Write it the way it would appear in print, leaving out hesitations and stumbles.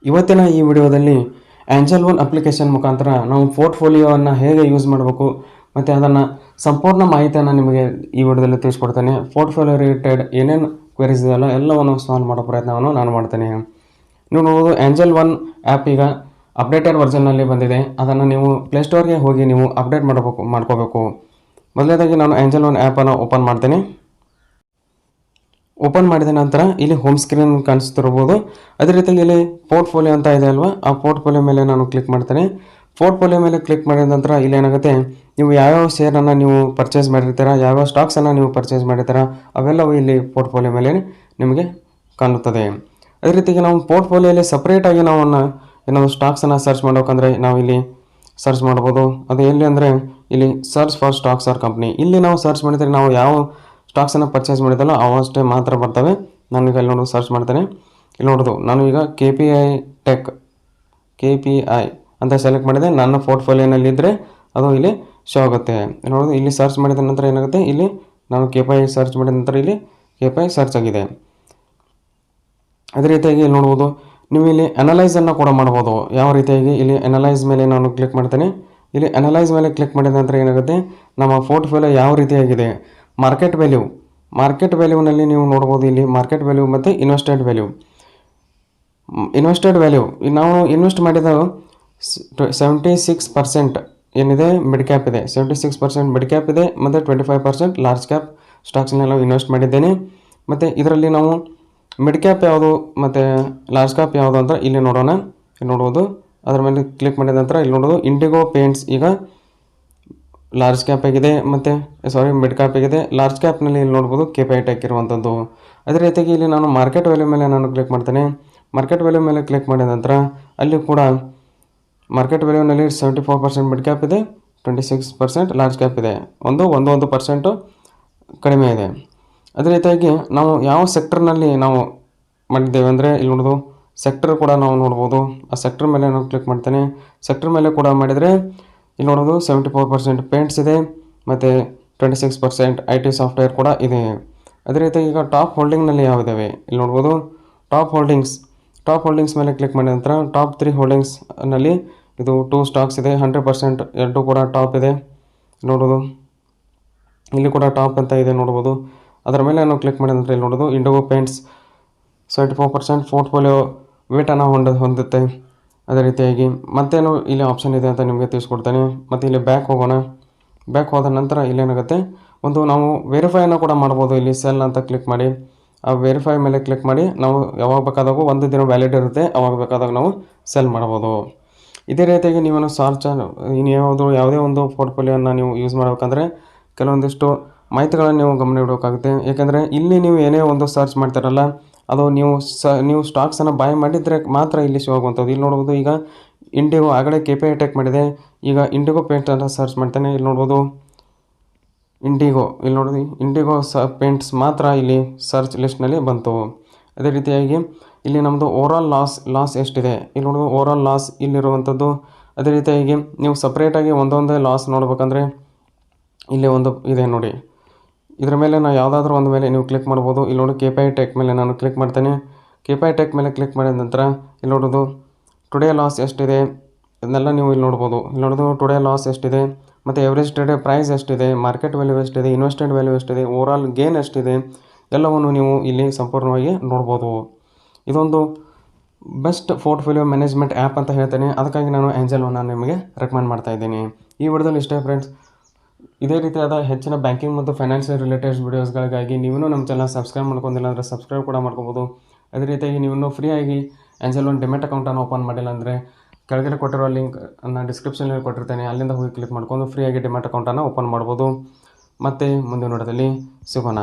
ಇವತ್ತಿನ ಈ ವಿಡಿಯೋದಲ್ಲಿ ಆಂಜೆಲೋನ್ ಅಪ್ಲಿಕೇಶನ್ ಮುಖಾಂತರ ನಾವು ಪೋರ್ಟ್ಫೋಲಿಯೋವನ್ನು ಹೇಗೆ ಯೂಸ್ ಮಾಡಬೇಕು ಮತ್ತು ಅದನ್ನು ಸಂಪೂರ್ಣ ಮಾಹಿತಿಯನ್ನು ನಿಮಗೆ ಈ ವಿಡಿಯೋದಲ್ಲಿ ತಿಳಿಸ್ಕೊಡ್ತೇನೆ. ಪೋರ್ಟ್ಫೋಲಿಯೋ ರಿಲೇಟೆಡ್ ಏನೇನು ಕ್ವೆರೀಸ್ ಇದೆಯಲ್ಲ ಎಲ್ಲವನ್ನು ಸಾಲ್ವ್ ಮಾಡೋ ಪ್ರಯತ್ನವನ್ನು ನಾನು ಮಾಡ್ತೇನೆ. ನೀವು ನೋಡೋದು ಆಂಜೆಲೋನ್ ಆ್ಯಪ್ ಈಗ ಅಪ್ಡೇಟೆಡ್ ವರ್ಷನ್ನಲ್ಲಿ ಬಂದಿದೆ. ಅದನ್ನು ನೀವು ಪ್ಲೇಸ್ಟೋರ್ಗೆ ಹೋಗಿ ನೀವು ಅಪ್ಡೇಟ್ ಮಾಡ್ಕೋಬೇಕು. ಮೊದಲನೇದಾಗಿ ನಾನು ಆಂಜೆಲೋನ್ ಆ್ಯಪನ್ನು ಓಪನ್ ಮಾಡ್ತೇನೆ. ಓಪನ್ ಮಾಡಿದ ನಂತರ ಇಲ್ಲಿ ಹೋಮ್ ಸ್ಕ್ರೀನ್ ಕಾಣಿಸ್ತಿರ್ಬೋದು. ಅದೇ ರೀತಿಯಾಗಿ ಇಲ್ಲಿ ಪೋರ್ಟ್ಫೋಲಿಯೋ ಅಂತ ಇದೆ ಅಲ್ವಾ, ಆ ಪೋರ್ಟ್ಫೋಲಿಯೋ ಮೇಲೆ ನಾನು ಕ್ಲಿಕ್ ಮಾಡ್ತೇನೆ. ಪೋರ್ಟ್ಫೋಲಿಯೋ ಮೇಲೆ ಕ್ಲಿಕ್ ಮಾಡಿದ ನಂತರ ಇಲ್ಲಿ ಏನಾಗುತ್ತೆ, ನೀವು ಯಾವ್ಯಾವ ಶೇರನ್ನು ನೀವು ಪರ್ಚೇಸ್ ಮಾಡಿರ್ತೀರ, ಯಾವ್ಯಾವ ಸ್ಟಾಕ್ಸನ್ನು ನೀವು ಪರ್ಚೇಸ್ ಮಾಡಿರ್ತೀರ ಅವೆಲ್ಲವೂ ಇಲ್ಲಿ ಪೋರ್ಟ್ಫೋಲಿಯೋ ಮೇಲೆ ನಿಮಗೆ ಕಾಣುತ್ತದೆ. ಅದೇ ರೀತಿಯಾಗಿ ನಾವು ಪೋರ್ಟ್ಫೋಲಿಯೋಲಿ ಸಪ್ರೇಟಾಗಿ ನಾವು ಸ್ಟಾಕ್ಸನ್ನು ಸರ್ಚ್ ಮಾಡೋಕಂದ್ರೆ ನಾವು ಇಲ್ಲಿ ಸರ್ಚ್ ಮಾಡ್ಬೋದು. ಅದು ಎಲ್ಲಿ ಅಂದರೆ ಇಲ್ಲಿ search for stocks or company, ಇಲ್ಲಿ ನಾವು ಸರ್ಚ್ ಮಾಡಿದರೆ ನಾವು ಯಾವ ಸ್ಟಾಕ್ಸನ್ನು ಪರ್ಚೇಸ್ ಮಾಡಿದಲ್ಲ ಅವಷ್ಟೇ ಮಾತ್ರ ಬರ್ತವೆ. ನಾನೀಗ ಇಲ್ಲಿ ನೋಡೋದು ಸರ್ಚ್ ಮಾಡ್ತೇನೆ. ಇಲ್ಲಿ ನೋಡೋದು ನಾನು ಈಗ KPI ಅಂತ ಸೆಲೆಕ್ಟ್ ಮಾಡಿದೆ. ನನ್ನ ಪೋರ್ಟ್ಫೋಲಿಯೋನಲ್ಲಿ ಇದ್ದರೆ ಅದು ಇಲ್ಲಿ ಶೋ ಆಗುತ್ತೆ. ನೋಡೋದು ಇಲ್ಲಿ ಸರ್ಚ್ ಮಾಡಿದ ನಂತರ ಏನಾಗುತ್ತೆ, ಇಲ್ಲಿ ನಾನು KPI ಸರ್ಚ್ ಮಾಡಿದ ನಂತರ ಇಲ್ಲಿ KPI ಸರ್ಚ್ ಆಗಿದೆ. ಅದೇ ರೀತಿಯಾಗಿ ಇಲ್ಲಿ ನೋಡ್ಬೋದು, ನೀವು ಇಲ್ಲಿ ಅನಲೈಸನ್ನು ಕೂಡ ಮಾಡ್ಬೋದು. ಯಾವ ರೀತಿಯಾಗಿ ಇಲ್ಲಿ ಅನಲೈಸ್ ಮೇಲೆ ನಾನು ಕ್ಲಿಕ್ ಮಾಡ್ತೇನೆ. ಇಲ್ಲಿ ಅನಲೈಸ್ ಮೇಲೆ ಕ್ಲಿಕ್ ಮಾಡಿದ ನಂತರ ಏನಾಗುತ್ತೆ, ನಮ್ಮ ಪೋರ್ಟ್ಫೋಲಿಯೋ ಯಾವ ರೀತಿಯಾಗಿದೆ, ಮಾರ್ಕೆಟ್ ವ್ಯಾಲ್ಯೂನಲ್ಲಿ ನೀವು ನೋಡ್ಬೋದು. ಇಲ್ಲಿ ಮಾರ್ಕೆಟ್ ವ್ಯಾಲ್ಯೂ ಮತ್ತು ಇನ್ವೆಸ್ಟೆಡ್ ವ್ಯಾಲ್ಯೂ ನಾವು ಇನ್ವೆಸ್ಟ್ ಮಾಡಿದ 76% ಏನಿದೆ ಮಿಡ್ ಕ್ಯಾಪ್ ಇದೆ, 76% ಮಿಡ್ ಕ್ಯಾಪ್ ಇದೆ ಮತ್ತು 25% ಲಾರ್ಜ್ ಕ್ಯಾಪ್ ಸ್ಟಾಕ್ಸ್ನ ನಾವು ಇನ್ವೆಸ್ಟ್ ಮಾಡಿದ್ದೇನೆ. ಮತ್ತು ಇದರಲ್ಲಿ ನಾವು ಮಿಡ್ ಕ್ಯಾಪ್ ಯಾವುದು ಮತ್ತು ಲಾರ್ಜ್ ಕ್ಯಾಪ್ ಯಾವುದು ಅಂತ ಇಲ್ಲಿ ನೋಡೋಣ. ನೋಡ್ಬೋದು, ಅದರ ಮೇಲೆ ಕ್ಲಿಕ್ ಮಾಡಿದ ನಂತರ ಇಲ್ಲಿ ನೋಡೋದು ಇಂಡಿಗೋ ಪೇಂಟ್ಸ್ ಈಗ ಲಾರ್ಜ್ ಕ್ಯಾಪ್ ಆಗಿದೆ ಮತ್ತು ಮಿಡ್ ಕ್ಯಾಪ್ ಆಗಿದೆ. ಲಾರ್ಜ್ ಕ್ಯಾಪ್ನಲ್ಲಿ ಇಲ್ಲಿ ನೋಡ್ಬೋದು KPI ಟೆಕ್ ಇರುವಂಥದ್ದು. ಅದೇ ರೀತಿಯಾಗಿ ಇಲ್ಲಿ ನಾನು ಮಾರ್ಕೆಟ್ ವ್ಯಾಲ್ಯೂ ಮೇಲೆ ನಾನು ಕ್ಲಿಕ್ ಮಾಡ್ತೇನೆ. ಮಾರ್ಕೆಟ್ ವ್ಯಾಲ್ಯೂ ಮೇಲೆ ಕ್ಲಿಕ್ ಮಾಡಿದ ನಂತರ ಅಲ್ಲಿ ಕೂಡ ಮಾರ್ಕೆಟ್ ವ್ಯಾಲ್ಯೂನಲ್ಲಿ 74% ಮಿಡ್ ಕ್ಯಾಪ್ ಇದೆ, 26% ಲಾರ್ಜ್ ಕ್ಯಾಪ್ ಇದೆ, 1% ಕಡಿಮೆ ಇದೆ. ಅದೇ ರೀತಿಯಾಗಿ ನಾವು ಯಾವ ಸೆಕ್ಟರ್ನಲ್ಲಿ ನಾವು ಮಾಡಿದ್ದೇವೆ ಅಂದರೆ ಇಲ್ಲಿ ನೋಡೋದು ಸೆಕ್ಟರ್ ಕೂಡ ನಾವು ನೋಡ್ಬೋದು. ಆ ಸೆಕ್ಟರ್ ಮೇಲೆ ನಾನು ಕ್ಲಿಕ್ ಮಾಡ್ತೇನೆ. ಸೆಕ್ಟರ್ ಮೇಲೆ ಕೂಡ ಮಾಡಿದರೆ ಇಲ್ಲಿ ನೋಡೋದು 74% ಪೇಂಟ್ಸ್ ಇದೆ ಮತ್ತು 26% IT ಸಾಫ್ಟ್ವೇರ್ ಕೂಡ ಇದೆ. ಅದೇ ರೀತಿಯಾಗಿ ಈಗ ಟಾಪ್ ಹೋಲ್ಡಿಂಗ್ನಲ್ಲಿ ಯಾವಿದ್ದಾವೆ ಇಲ್ಲಿ ನೋಡ್ಬೋದು. ಟಾಪ್ ಹೋಲ್ಡಿಂಗ್ಸ್ ಮೇಲೆ ಕ್ಲಿಕ್ ಮಾಡಿದ ನಂತರ ಟಾಪ್ 3 ಹೋಲ್ಡಿಂಗ್ಸ್ನಲ್ಲಿ ಇದು 2 ಸ್ಟಾಕ್ಸ್ ಇದೆ, 100% ಎರಡು ಕೂಡ ಟಾಪ್ ಇದೆ. ನೋಡೋದು ಇಲ್ಲಿ ಕೂಡ ಟಾಪ್ ಅಂತ ಇದೆ ನೋಡ್ಬೋದು. ಅದರ ಮೇಲೆ ನಾವು ಕ್ಲಿಕ್ ಮಾಡಿದ ನಂತರ ಇಲ್ಲಿ ನೋಡೋದು ಇಂಡಿಗೋ ಪೇಂಟ್ಸ್ 74% ಪೋರ್ಟ್ಫೋಲಿಯೋ ವೇಟನ್ನು ಹೊಂದುತ್ತೆ. ಅದೇ ರೀತಿಯಾಗಿ ಮತ್ತೇನು ಇಲ್ಲಿ ಆಪ್ಷನ್ ಇದೆ ಅಂತ ನಿಮಗೆ ತಿಳಿಸ್ಕೊಡ್ತೇನೆ. ಮತ್ತು ಇಲ್ಲಿ ಬ್ಯಾಕ್ ಹೋಗೋಣ. ಬ್ಯಾಕ್ ಹೋದ ನಂತರ ಇಲ್ಲೇನಾಗುತ್ತೆ, ನಾವು ವೆರಿಫೈನ ಕೂಡ ಮಾಡ್ಬೋದು. ಇಲ್ಲಿ ಸೆಲ್ ಅಂತ ಕ್ಲಿಕ್ ಮಾಡಿ ಆ ವೆರಿಫೈ ಮೇಲೆ ಕ್ಲಿಕ್ ಮಾಡಿ ನಾವು ಯಾವಾಗ ಬೇಕಾದಾಗ 1 ದಿನ ವ್ಯಾಲಿಡ್ ಇರುತ್ತೆ, ಅವಾಗ ಬೇಕಾದಾಗ ನಾವು ಸೆಲ್ ಮಾಡ್ಬೋದು. ಇದೇ ರೀತಿಯಾಗಿ ನೀವು ಯಾವುದೇ ಒಂದು ಪೋರ್ಟ್ಫೋಲಿಯೋನ ನೀವು ಯೂಸ್ ಮಾಡಬೇಕಂದ್ರೆ ಕೆಲವೊಂದಿಷ್ಟು ಮಾಹಿತಿಗಳನ್ನು ನೀವು ಗಮನ ಇಡಬೇಕಾಗುತ್ತೆ. ಏಕೆಂದರೆ ಇಲ್ಲಿ ನೀವು ಏನೇ ಒಂದು ಸರ್ಚ್ ಮಾಡ್ತಾರಲ್ಲ ಅದು ನೀವು ಸ್ಟಾಕ್ಸನ್ನು ಬೈ ಮಾಡಿದರೆ ಮಾತ್ರ ಇಲ್ಲಿ ಶೋ ಆಗುವಂಥದ್ದು. ಇಲ್ಲಿ ನೋಡ್ಬೋದು, ಈಗ ಇಂಡಿಗೋ ಆಗಲೇ KPI ಟೆಕ್ ಮಾಡಿದೆ, ಈಗ ಇಂಡಿಗೋ ಪೇಂಟ್ ಅಂತ ಸರ್ಚ್ ಮಾಡ್ತೇನೆ. ಇಲ್ಲಿ ನೋಡ್ಬೋದು ಇಂಡಿಗೋ ಪೇಂಟ್ಸ್ ಮಾತ್ರ ಇಲ್ಲಿ ಸರ್ಚ್ ಲಿಸ್ಟ್ನಲ್ಲಿ ಬಂತು. ಅದೇ ರೀತಿಯಾಗಿ ಇಲ್ಲಿ ನಮ್ಮದು ಓವರಾಲ್ ಲಾಸ್ ಎಷ್ಟಿದೆ ಇಲ್ಲಿ ನೋಡೋದು, ಓವರಾಲ್ ಲಾಸ್ ಇಲ್ಲಿರುವಂಥದ್ದು. ಅದೇ ರೀತಿಯಾಗಿ ನೀವು ಸಪ್ರೇಟಾಗಿ ಒಂದೊಂದೇ ಲಾಸ್ ನೋಡ್ಬೇಕಂದ್ರೆ ಇಲ್ಲಿ ಒಂದು ಇದೆ ನೋಡಿ, ಇದರ ಮೇಲೆ ನಾವು ಯಾವುದಾದ್ರೂ ಒಂದು ಮೇಲೆ ನೀವು ಕ್ಲಿಕ್ ಮಾಡ್ಬೋದು. ಇಲ್ಲಿ ನೋಡಿ KPI ಟೆಕ್ ಮೇಲೆ ನಾನು ಕ್ಲಿಕ್ ಮಾಡ್ತೇನೆ. KPI ಟೆಕ್ ಮೇಲೆ ಕ್ಲಿಕ್ ಮಾಡಿದ ನಂತರ ಇಲ್ಲಿ ನೋಡೋದು ಟುಡೇ ಲಾಸ್ ಎಷ್ಟಿದೆ ಇದನ್ನೆಲ್ಲ ನೀವು ಇಲ್ಲಿ ನೋಡ್ಬೋದು. ಇಲ್ಲಿ ನೋಡೋದು ಟುಡೇ ಲಾಸ್ ಎಷ್ಟಿದೆ ಮತ್ತು ಎವರೇಜ್ ಟ್ರೇಡೆಡ್ ಪ್ರೈಸ್ ಎಷ್ಟಿದೆ, ಮಾರ್ಕೆಟ್ ವ್ಯಾಲ್ಯೂ ಎಷ್ಟಿದೆ, ಇನ್ವೆಸ್ಟೆಡ್ ವ್ಯಾಲ್ಯೂ ಎಷ್ಟಿದೆ, ಓವರಾಲ್ ಗೇನ್ ಎಷ್ಟಿದೆ ಎಲ್ಲವನ್ನು ನೀವು ಇಲ್ಲಿ ಸಂಪೂರ್ಣವಾಗಿ ನೋಡ್ಬೋದು. ಇದೊಂದು ಬೆಸ್ಟ್ ಪೋರ್ಟ್ಫೋಲಿಯೋ ಮ್ಯಾನೇಜ್ಮೆಂಟ್ ಆ್ಯಪ್ ಅಂತ ಹೇಳ್ತೇನೆ. ಅದಕ್ಕಾಗಿ ನಾನು ಆಂಜೆಲೋನ ನಿಮಗೆ ರೆಕಮೆಂಡ್ ಮಾಡ್ತಾ ಇದ್ದೀನಿ. ಈ ವಿಡಿಯೋದಲ್ಲಿ ಇಷ್ಟೇ ಫ್ರೆಂಡ್ಸ್. ಇದೇ ರೀತಿಯಾದ ಹೆಚ್ಚಿನ ಬ್ಯಾಂಕಿಂಗ್ ಮತ್ತು ಫೈನಾನ್ಷಿಯಲ್ ರಿಲೇಟೆಡ್ ವೀಡಿಯೋಸ್ಗಳಿಗಾಗಿ ನೀವು ನಮ್ಮ ಚಾನಲ್ ಸಬ್ಸ್ಕ್ರೈಬ್ ಮಾಡ್ಕೊಂಡಿಲ್ಲ ಅಂದರೆ ಸಬ್ಸ್ಕ್ರೈಬ್ ಕೂಡ ಮಾಡ್ಕೋಬೋದು. ಅದೇ ರೀತಿಯಾಗಿ ನೀವು ಫ್ರೀಯಾಗಿ ಆಂಜೆಲೋನ್ ಡಿಮ್ಯಾಟ್ ಅಕೌಂಟನ್ನು ಓಪನ್ ಮಾಡಿಲ್ಲ ಅಂದರೆ ಕೆಳಗಡೆ ಕೊಟ್ಟಿರೋ ಲಿಂಕ್ ಅನ್ನು ಡಿಸ್ಕ್ರಿಪ್ಷನಲ್ಲಿ ಕೊಟ್ಟಿರ್ತೇನೆ, ಅಲ್ಲಿಂದ ಹೋಗಿ ಕ್ಲಿಕ್ ಮಾಡ್ಕೊಂಡು ಫ್ರೀಯಾಗಿ ಡಿಮ್ಯಾಟ್ ಅಕೌಂಟನ್ನು ಓಪನ್ ಮಾಡ್ಬೋದು. ಮತ್ತು ಮುಂದಿನ ವಿಡಿಯೋದಲ್ಲಿ ಸಿಗೋಣ.